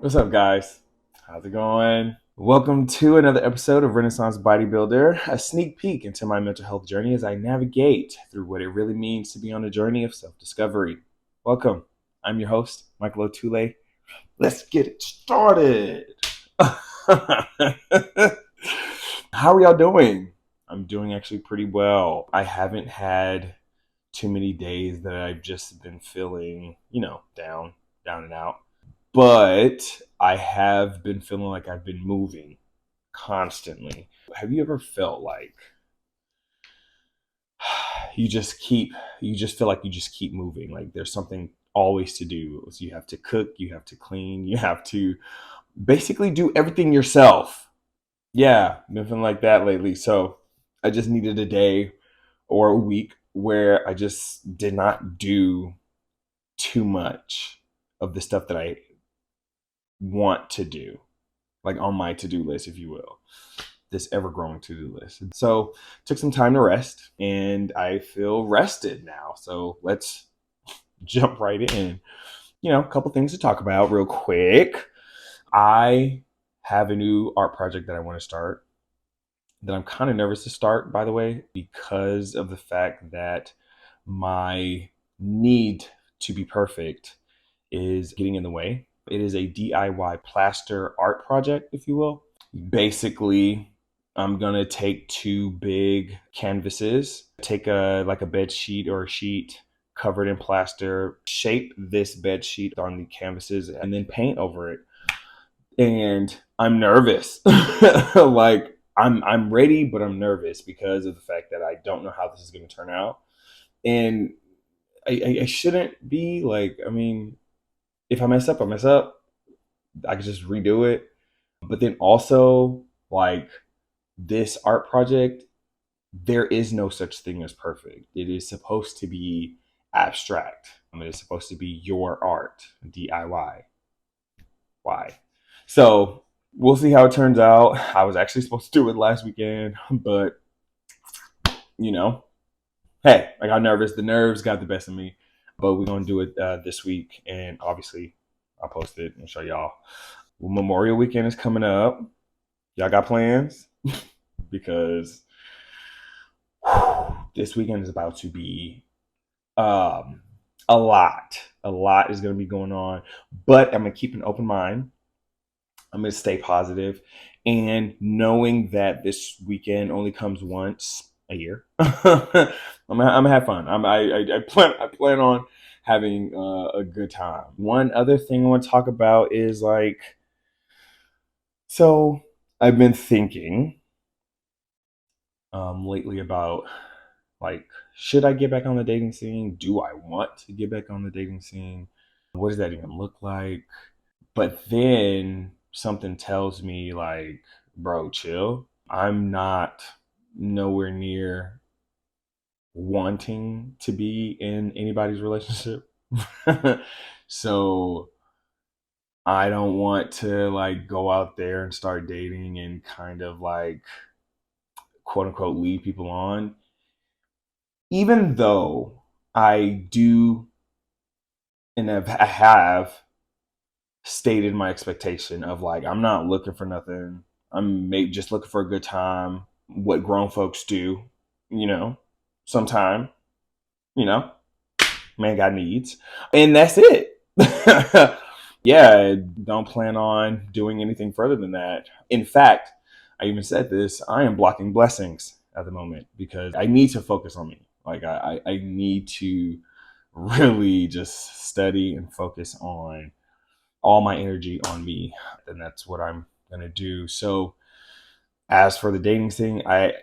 What's up, guys? How's it going? Welcome to another episode of Renaissance-Bodybuilder, a sneak peek into my mental health journey as I navigate through what it really means to be on a journey of self-discovery. Welcome. I'm your host, Micheal Otule. Let's get it started. How are y'all doing? I'm doing actually pretty well. I haven't had too many days that I've just been feeling, down and out. But I have been feeling like I've been moving constantly. Have you ever felt like you just feel like you just keep moving? Like there's something always to do. So you have to cook, you have to clean, you have to basically do everything yourself. Yeah, been feeling like that lately. So I just needed a day or a week where I just did not do too much of the stuff that I want to do, like on my to-do list, if you will, this ever-growing to-do list. So took some time to rest and I feel rested now. So let's jump right in. A couple things to talk about real quick. I have a new art project that I want to start that I'm kind of nervous to start, by the way, because of the fact that my need to be perfect is getting in the way. It is a DIY plaster art project, if you will. Basically, I'm gonna take two big canvases, take a bed sheet or a sheet covered in plaster, shape this bed sheet on the canvases, and then paint over it. And I'm nervous. Like I'm ready, but I'm nervous because of the fact that I don't know how this is gonna turn out. And I shouldn't be like, if I mess up, I mess up. I could just redo it. But then also, like, this art project, there is no such thing as perfect. It is supposed to be abstract. It is supposed to be your art, DIY. Why? So we'll see how it turns out. I was actually supposed to do it last weekend, but you know, hey, I got nervous. The nerves got the best of me. But we're gonna do it this week, and obviously, I'll post it and show y'all. Well, Memorial Weekend is coming up. Y'all got plans? Because this weekend is about to be a lot. A lot is going to be going on, but I'm going to keep an open mind. I'm going to stay positive, and knowing that this weekend only comes once a year, I'm gonna have fun. I plan on having a good time. One other thing I want to talk about is so I've been thinking lately about should I get back on the dating scene? Do I want to get back on the dating scene? What does that even look like? But then something tells me bro, chill. I'm not nowhere near wanting to be in anybody's relationship. So I don't want to go out there and start dating and kind of quote unquote lead people on, even though I do and I have stated my expectation of I'm not looking for nothing. I'm maybe just looking for a good time. What grown folks do, you know, sometime, you know, man got needs, and that's it. Yeah, don't plan on doing anything further than that. In fact, I even said this, I am blocking blessings at the moment because I need to focus on me. I need to really just study and focus on all my energy on me. And that's what I'm going to do. So as for the dating thing, I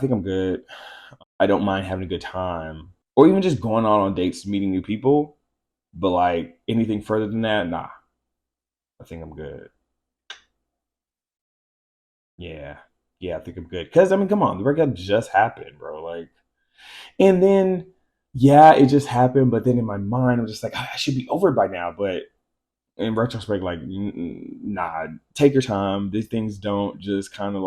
think I'm good. I don't mind having a good time or even just going on dates, meeting new people. But anything further than that, nah, I think I'm good. Yeah. Yeah, I think I'm good. Cause come on, the breakup just happened, bro. And then, yeah, it just happened. But then in my mind, I'm just like, I should be over it by now. But in retrospect, nah, take your time. These things don't just kind of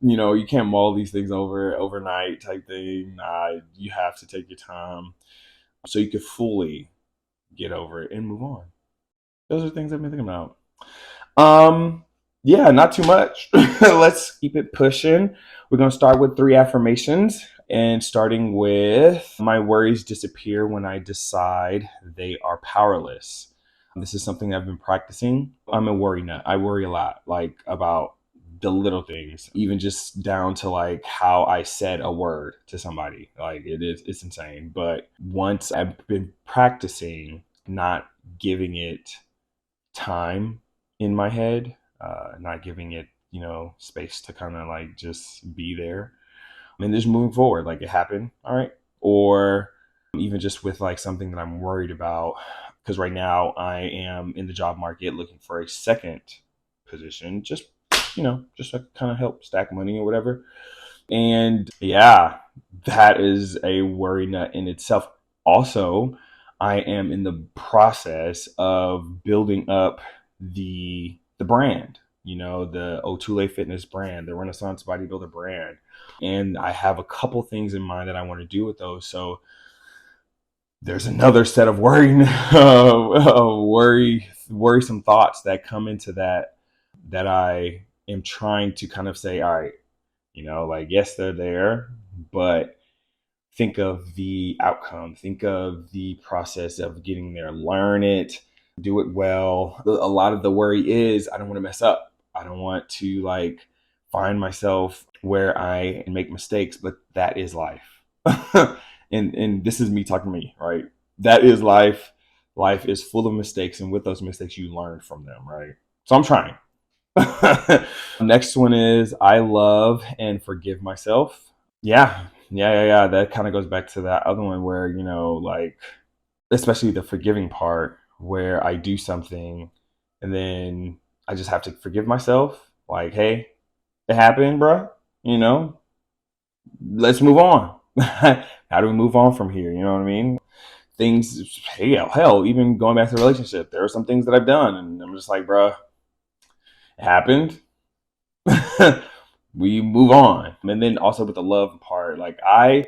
you can't mull these things over overnight type thing. Nah, you have to take your time so you can fully get over it and move on. Those are things I've been thinking about. Um, yeah, not too much. Let's keep it pushing. We're gonna start with 3 affirmations, and starting with my worries disappear when I decide they are powerless. This is something I've been practicing. I'm a worry nut. I worry a lot, like about the little things, even just down to like how I said a word to somebody. Like it's insane. But once I've been practicing not giving it time in my head, not giving it, space to kind of like just be there. And just moving forward, like it happened, all right. Or even just with like something that I'm worried about, because right now I am in the job market looking for a second position, just to kind of help stack money or whatever. And yeah, that is a worry nut in itself. Also, I am in the process of building up the brand, the Otule fitness brand, the Renaissance-Bodybuilder brand. And I have a couple things in mind that I want to do with those. So there's another set of worrisome thoughts that come into that I am trying to kind of say, all right, like, yes, they're there, but think of the outcome, think of the process of getting there, learn it, do it well. A lot of the worry is I don't want to mess up. I don't want to like find myself where I make mistakes, but that is life. and this is me talking to me, right? That is life. Life is full of mistakes, and with those mistakes you learn from them, right? So I'm trying. Next one is I love and forgive myself. Yeah. That kind of goes back to that other one where, like, especially the forgiving part where I do something and then I just have to forgive myself. Like, hey, it happened, bro. You know, let's move on. How do we move on from here? You know what I mean? Things, hell, even going back to the relationship, there are some things that I've done and I'm just like, bro, it happened. We move on. And then also with the love part, like I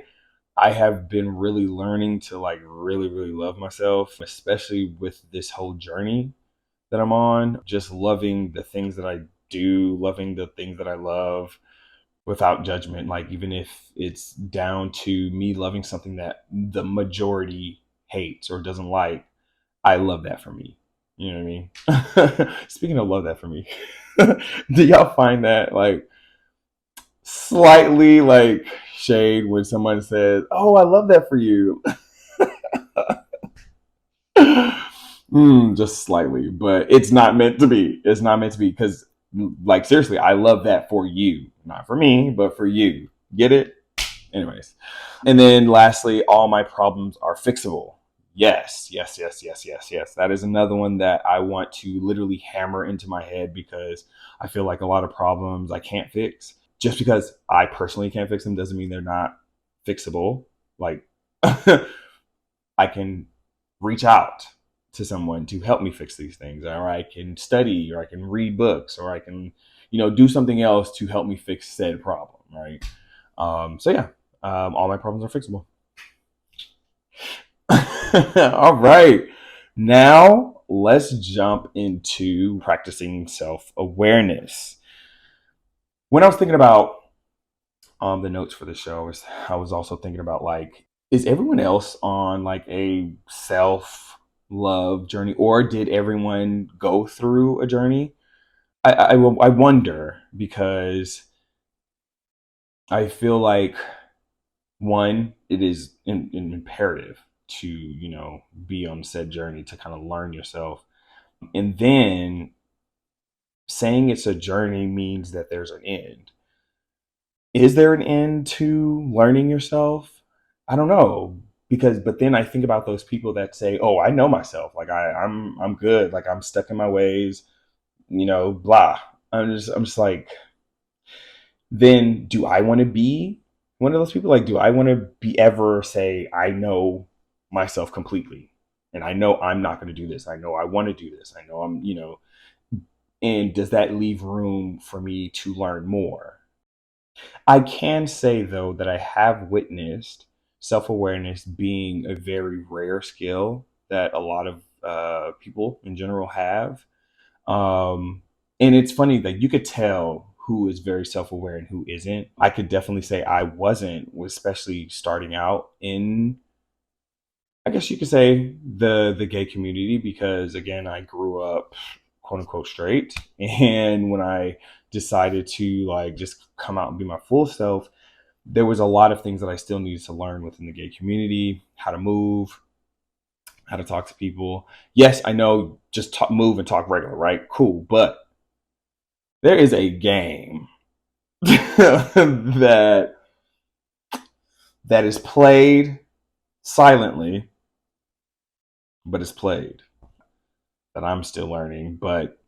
have been really learning to like really, really love myself, especially with this whole journey that I'm on. Just loving the things that I do, loving the things that I love without judgment. Like, even if it's down to me loving something that the majority hates or doesn't like, I love that for me. You know what I mean? Speaking of love that for me, do y'all find that like slightly like shade when someone says, "Oh, I love that for you"? Just slightly, but it's not meant to be. It's not meant to be because, like, seriously, I love that for you, not for me, but for you. Get it? Anyways, and then lastly, all my problems are fixable. Yes. That is another one that I want to literally hammer into my head because I feel like a lot of problems I can't fix. Just because I personally can't fix them doesn't mean they're not fixable. Like, I can reach out to someone to help me fix these things, or I can study, or I can read books, or I can, do something else to help me fix said problem, right? So yeah, all my problems are fixable. All right. Now let's jump into practicing self-awareness. When I was thinking about the notes for the show, I was also thinking about like, is everyone else on like a self love journey, or did everyone go through a journey? I wonder because I feel like one, it is imperative to be on said journey to kind of learn yourself, and then saying it's a journey means that there's an end. Is there an end to learning yourself? I don't know, because but then I think about those people that say, "Oh, I know myself. Like I'm good. Like I'm stuck in my ways. Blah." I'm just like, then do I want to be one of those people? Like, do I want to be ever say I know myself completely, and I know I'm not going to do this. I know I want to do this. I know and does that leave room for me to learn more? I can say, though, that I have witnessed self awareness being a very rare skill that a lot of people in general have. Um, and it's funny that you could tell who is very self aware and who isn't. I could definitely say I wasn't, especially starting out in, I guess you could say, the gay community, because again, I grew up quote unquote straight, and when I decided to like just come out and be my full self, there was a lot of things that I still needed to learn within the gay community, how to move, how to talk to people. Yes, I know, just talk, move and talk regular, right? Cool. But there is a game that that is played silently, but it's played, that I'm still learning. But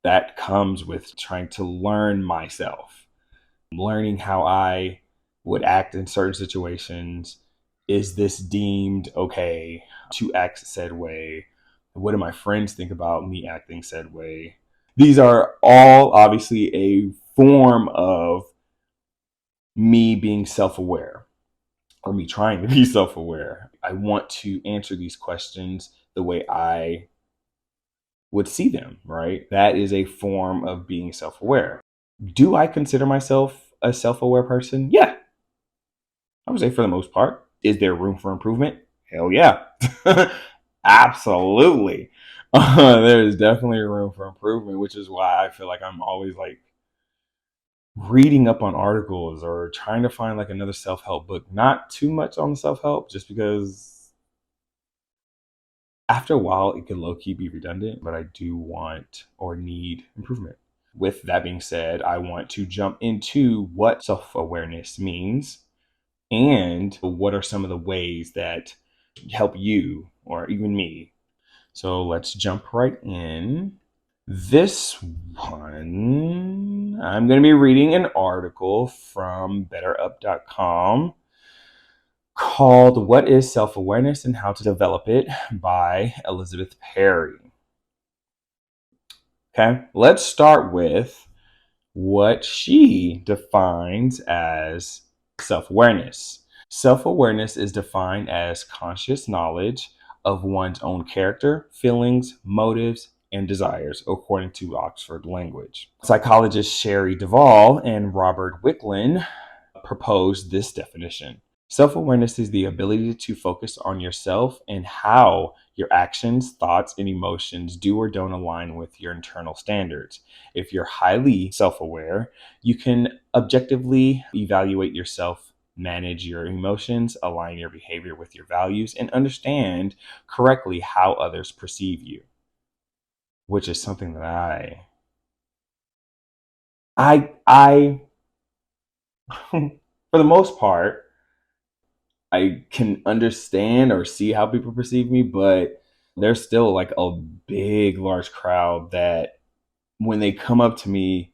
that comes with trying to learn myself, learning how I would act in certain situations. Is this deemed okay to act said way? What do my friends think about me acting said way? These are all obviously a form of me being self aware, or me trying to be self aware. I want to answer these questions the way I would see them, right? That is a form of being self aware. Do I consider myself a self aware person? Yeah, I would say for the most part. Is there room for improvement? Hell yeah. Absolutely. There is definitely room for improvement, which is why I feel like I'm always like reading up on articles or trying to find like another self help book. Not too much on self help, just because after a while it can low key be redundant, but I do want or need improvement. With that being said, I want to jump into what self awareness means and what are some of the ways that help you or even me. So let's jump right in. This one, I'm going to be reading an article from betterup.com called What is Self-Awareness and How to Develop It by Elizabeth Perry. Okay, let's start with what she defines as self-awareness. Self-awareness is defined as conscious knowledge of one's own character, feelings, motives, and desires, according to Oxford Language. Psychologists Sherry Duvall and Robert Wicklin proposed this definition. Self-awareness is the ability to focus on yourself and how your actions, thoughts, and emotions do or don't align with your internal standards. If you're highly self-aware, you can objectively evaluate yourself, manage your emotions, align your behavior with your values, and understand correctly how others perceive you, which is something that I for the most part, I can understand or see how people perceive me, but there's still like a big, large crowd that when they come up to me,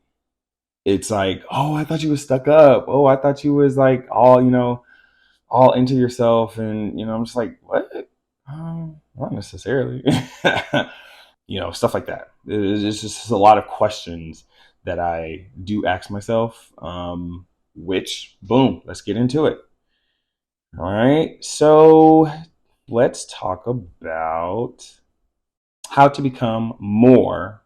it's like, oh, I thought you was stuck up. Oh, I thought you was like all, all into yourself. And, I'm just like, what? Not necessarily. Stuff like that. It's just a lot of questions that I do ask myself, which, boom, let's get into it. All right. So let's talk about how to become more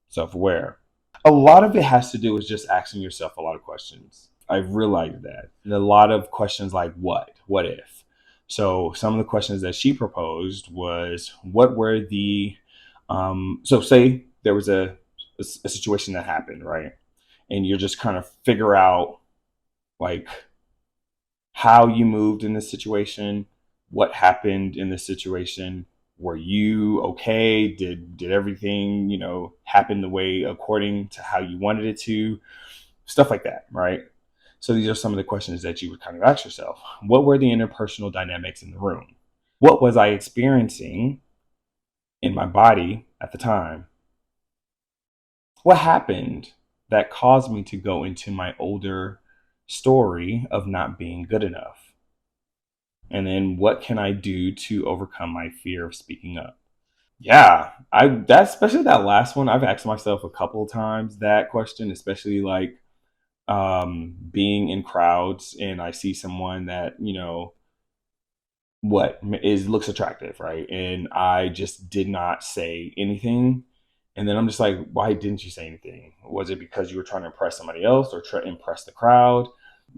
self aware. A lot of it has to do with just asking yourself a lot of questions. I've realized that. And a lot of questions like what if? So some of the questions that she proposed was what were the, so say there was a situation that happened, right? And you're just kind of figure out like how you moved in this situation, what happened in this situation. Were you okay? Did everything, happen the way according to how you wanted it to? Stuff like that, right? So these are some of the questions that you would kind of ask yourself. What were the interpersonal dynamics in the room? What was I experiencing in my body at the time? What happened that caused me to go into my older story of not being good enough? And then what can I do to overcome my fear of speaking up? Yeah, that, especially that last one, I've asked myself a couple of times that question, especially like being in crowds and I see someone that, what is looks attractive, right? And I just did not say anything. And then I'm just like, why didn't you say anything? Was it because you were trying to impress somebody else or try to impress the crowd?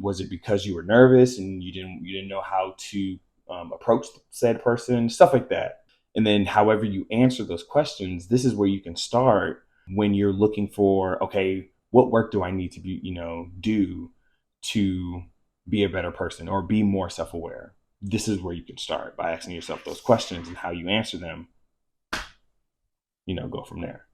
Was it because you were nervous and you didn't know how to approach said person? Stuff like that. And then, however you answer those questions, this is where you can start when you're looking for, okay, what work do I need to be, do to be a better person or be more self-aware? This is where you can start by asking yourself those questions, and how you answer them, go from there.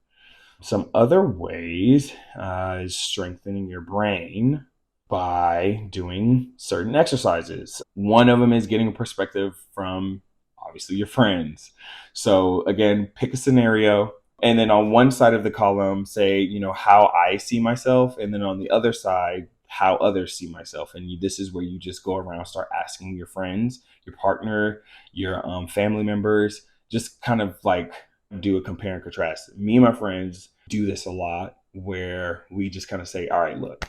Some other ways is strengthening your brain by doing certain exercises. One of them is getting a perspective from obviously your friends. So again, pick a scenario, and then on one side of the column say, how I see myself, and then on the other side, how others see myself. And this is where you just go around, start asking your friends, your partner, your family members, just kind of like do a compare and contrast. Me and my friends do this a lot, where we just kind of say, all right, look,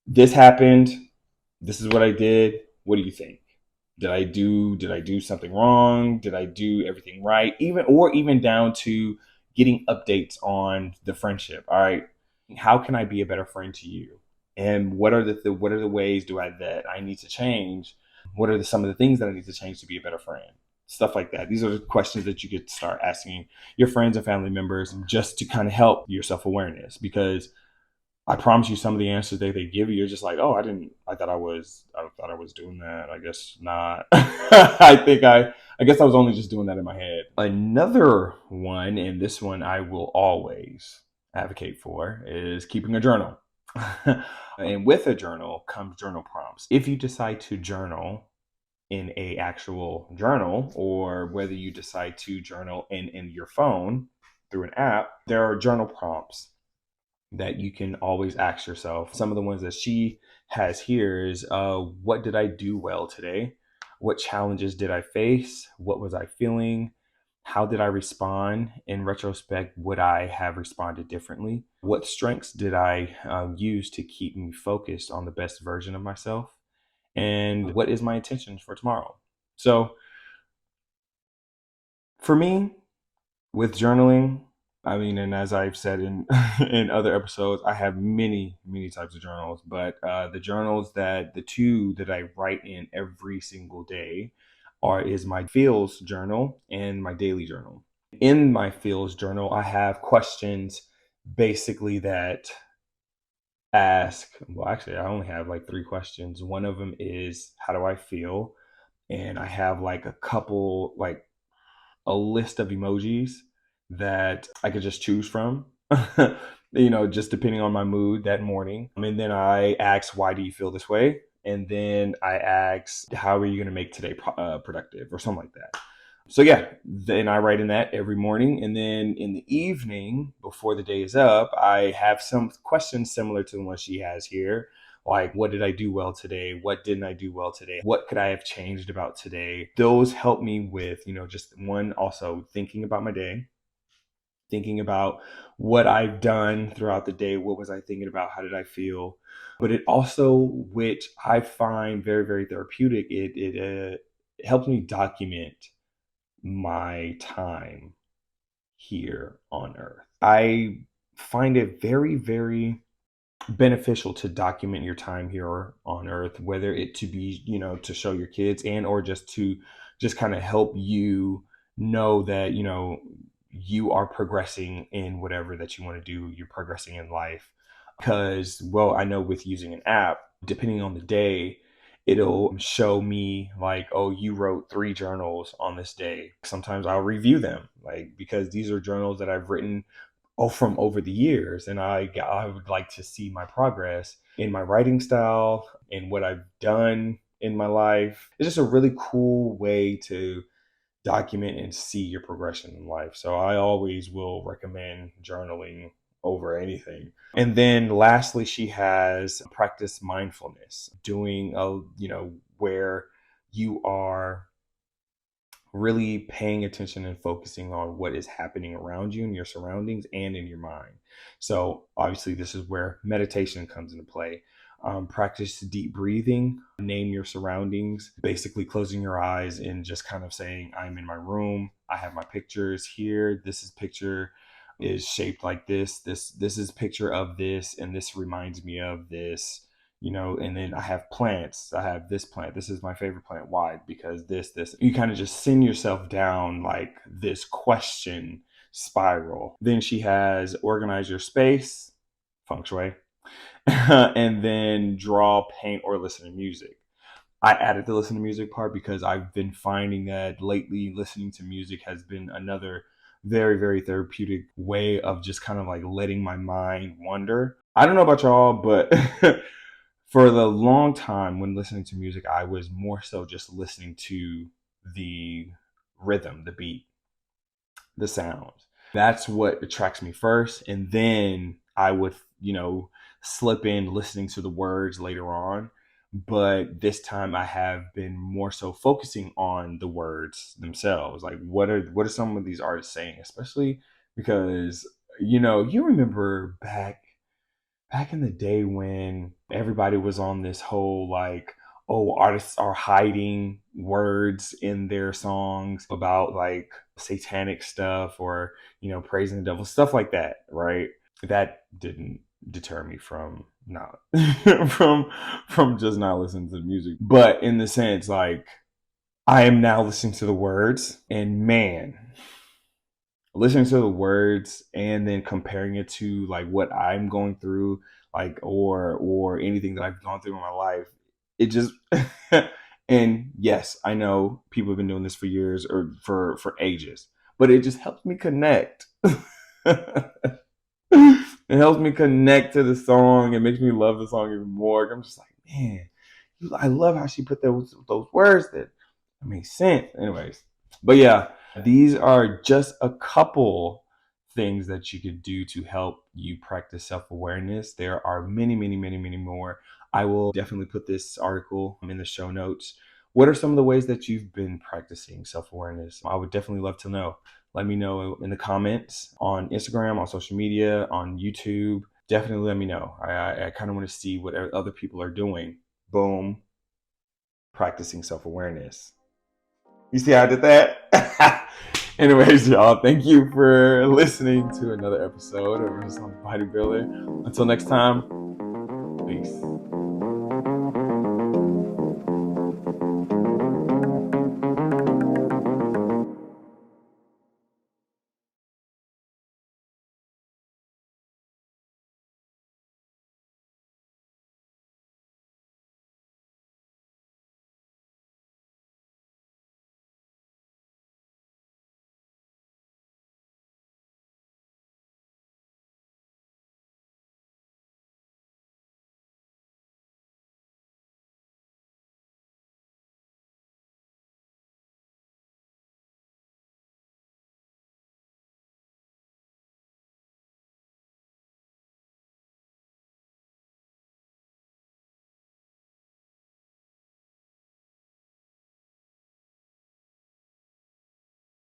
this happened. This is what I did. What do you think? Did I do something wrong? Did I do everything right? Even down to getting updates on the friendship. All right, how can I be a better friend to you? And what are the ways that I need to change? What are some of the things that I need to change to be a better friend? Stuff like that. These are the questions that you could start asking your friends and family members, just to kind of help your self-awareness. Because I promise you, some of the answers they give you, you're just like, oh, I thought I was doing that. I guess not. I guess I was only just doing that in my head. Another one, and this one I will always advocate for, is keeping a journal. And with a journal comes journal prompts. If you decide to journal in a actual journal, or whether you decide to journal in your phone through an app, there are journal prompts that you can always ask yourself. Some of the ones that she has here is, what did I do well today? What challenges did I face? What was I feeling? How did I respond? In retrospect, would I have responded differently? What strengths did I use to keep me focused on the best version of myself? And what is my intention for tomorrow? So for me, with journaling, I mean, and as I've said in in other episodes, I have many, many types of journals, but the two that I write in every single day is my feels journal and my daily journal. In my feels journal, I have questions basically that well, actually, I only have like three questions. One of them is, how do I feel? And I have like a list of emojis that I could just choose from, just depending on my mood that morning. And then I ask, why do you feel this way? And then I ask, how are you going to make today productive, or something like that. So yeah, then I write in that every morning. And then in the evening, before the day is up, I have some questions similar to the one she has here. Like, what did I do well today? What didn't I do well today? What could I have changed about today? Those help me with, just one, also thinking about my day, thinking about what I've done throughout the day. What was I thinking about? How did I feel? But it also, which I find very, very therapeutic, it helps me document my time here on Earth. I find it very, very beneficial to document your time here on Earth, whether it to be, to show your kids, and or just kind of help you know that, you are progressing in whatever that you want to do. You're progressing in life. Because, well, I know with using an app, depending on the day, it'll show me like, oh, you wrote 3 journals on this day. Sometimes I'll review them, like, because these are journals that I've written from over the years, and I would like to see my progress in my writing style and what I've done in my life. It's just a really cool way to document and see your progression in life. So I always will recommend journaling over anything. And then lastly, she has practice mindfulness, doing where you are really paying attention and focusing on what is happening around you in your surroundings and in your mind. So obviously this is where meditation comes into play. Practice deep breathing, name your surroundings, basically closing your eyes and just kind of saying, I'm in my room, I have my pictures here, this is picture is shaped like this is picture of this, and this reminds me of this, and then I have plants. I have this plant. This is my favorite plant. Why? Because this. You kind of just send yourself down like this question spiral. Then she has organize your space, feng shui, and then draw, paint, or listen to music. I added the listen to music part because I've been finding that lately listening to music has been another very, very therapeutic way of just kind of like letting my mind wander. I don't know about y'all, but for the long time when listening to music, I was more so just listening to the rhythm, the beat, the sound. That's what attracts me first. And then I would, slip in listening to the words later on. But this time I have been more so focusing on the words themselves. Like what are some of these artists saying, especially because, you remember back in the day when everybody was on this whole like, oh, artists are hiding words in their songs about like satanic stuff or, praising the devil, stuff like that, right? That didn't deter me from not from just not listening to the music. But in the sense, like, I am now listening to the words, and man, listening to the words and then comparing it to like what I'm going through, like or anything that I've gone through in my life, it just and yes, I know people have been doing this for years or for ages, but it just helps me connect. It helps me connect to the song. It makes me love the song even more. I'm just like, man, I love how she put those words that make sense. Anyways, but yeah, these are just a couple things that you could do to help you practice self-awareness. There are many, many, many, many more. I will definitely put this article in the show notes. What are some of the ways that you've been practicing self-awareness? I would definitely love to know. Let me know in the comments on Instagram, on social media, on YouTube. Definitely let me know. I kind of want to see what other people are doing. Boom. Practicing self-awareness. You see how I did that? Anyways, y'all, thank you for listening to another episode of Renaissance-Bodybuilder. Until next time, peace.